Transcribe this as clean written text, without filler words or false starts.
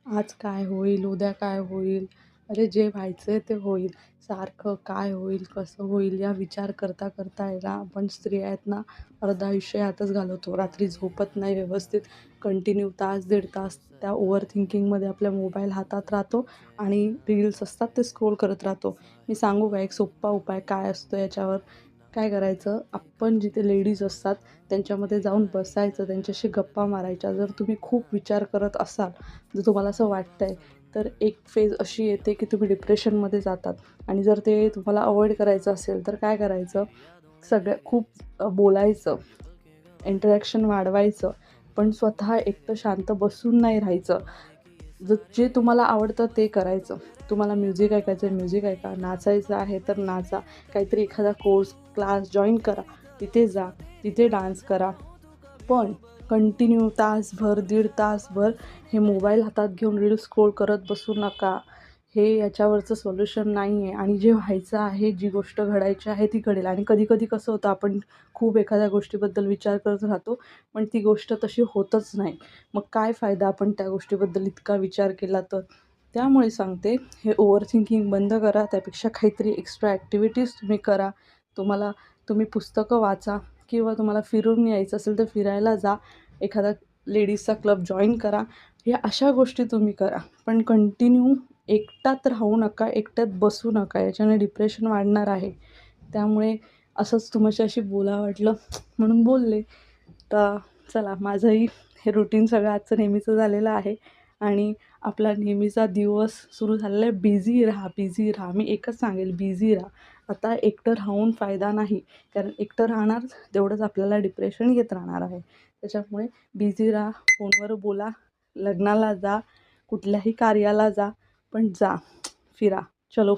आज काय होईल, उद्या काय होईल, अरे जे व्हायचं आहे ते होईल. सारखं काय होईल, कसं होईल या विचार करता करता आहे ना, आपण स्त्रिया आहेत ना, अर्धं आयुष्य यातच घालवतो. रात्री झोपत नाही व्यवस्थित, कंटिन्यू तास, दीड तास त्या ओव्हर थिंकिंगमध्ये आपल्या मोबाईल हातात राहतो आणि रील्स असतात ते स्क्रोल करत राहतो. मी सांगू का एक सोप्पा उपाय काय असतो याच्यावर? काय करायचं, आपण जिथे लेडीज असतात त्यांच्यामध्ये जाऊन बसायचं, त्यांच्याशी गप्पा मारायच्या. जर तुम्ही खूप विचार करत असाल, जर तुम्हाला असं वाटतंय, तर एक फेज अशी येते की तुम्ही डिप्रेशनमध्ये जातात. आणि जर ते तुम्हाला अव्हॉइड करायचं असेल तर काय करायचं, खूप बोलायचं, इंटरॅक्शन वाढवायचं, पण स्वतः एकटं शांत बसून नाही राहायचं. जे तुम्हाला आवडतं ते करायचं. तुम्हाला म्युझिक ऐकायचं आहे, म्युझिक ऐका. नाचायचं आहे तर नाचा. काहीतरी एखादा कोर्स, क्लास जॉइन करा. तिथे जा, तिथे डान्स करा. पण कंटिन्यू तासभर, दीड तासभर हे मोबाईल हातात घेऊन रील्स स्क्रोल करत बसू नका. हे याच्यावरचं सोल्युशन नाही आहे. आणि जे व्हायचं आहे, जी गोष्ट घडायची आहे ती घडेल. आणि कधी-कधी कसं होतं, आपण खूप एखाद्या गोष्टीबद्दल विचार करत राहतो, पण ती गोष्ट तशी होतच नाही. मग काय फायदा आपण त्या गोष्टीबद्दल इतका विचार केला तर? त्यामुळे सांगते, हे ओव्हर थिंकिंग बंद करा. त्यापेक्षा काहीतरी एक्स्ट्रा ॲक्टिव्हिटीज तुम्ही करा. तुम्हाला तुम्ही पुस्तकं वाचा किंवा तुम्हाला फिरून यायचं असेल तर फिरायला जा. एखादा लेडीजचा क्लब जॉइन करा. ह्या अशा गोष्टी तुम्ही करा. पण कंटिन्यू एकटात राहू नका, एकट्यात बसू नका. याच्याने डिप्रेशन वाढणार आहे. त्यामुळे असंच तुमच्याशी बोलावं वाटलं म्हणून बोलले. तर चला, माझंही हे रुटीन सगळं आजचं नेहमीचं झालेलं आहे आणि आपला नेहमीचा दिवस सुरू झालेला आहे. बिझी राहा, बिझी राहा. मी एकच सांगेल, बिझी राहा. आता एकटं राहून फायदा नाही. कारण एकटं राहणार तेवढंच आपल्याला डिप्रेशन येत राहणार आहे. त्याच्यामुळे बिझी राहा, फोनवर बोला, लग्नाला जा, कुठल्याही कार्याला जा, पण जा, फिरा. चलो.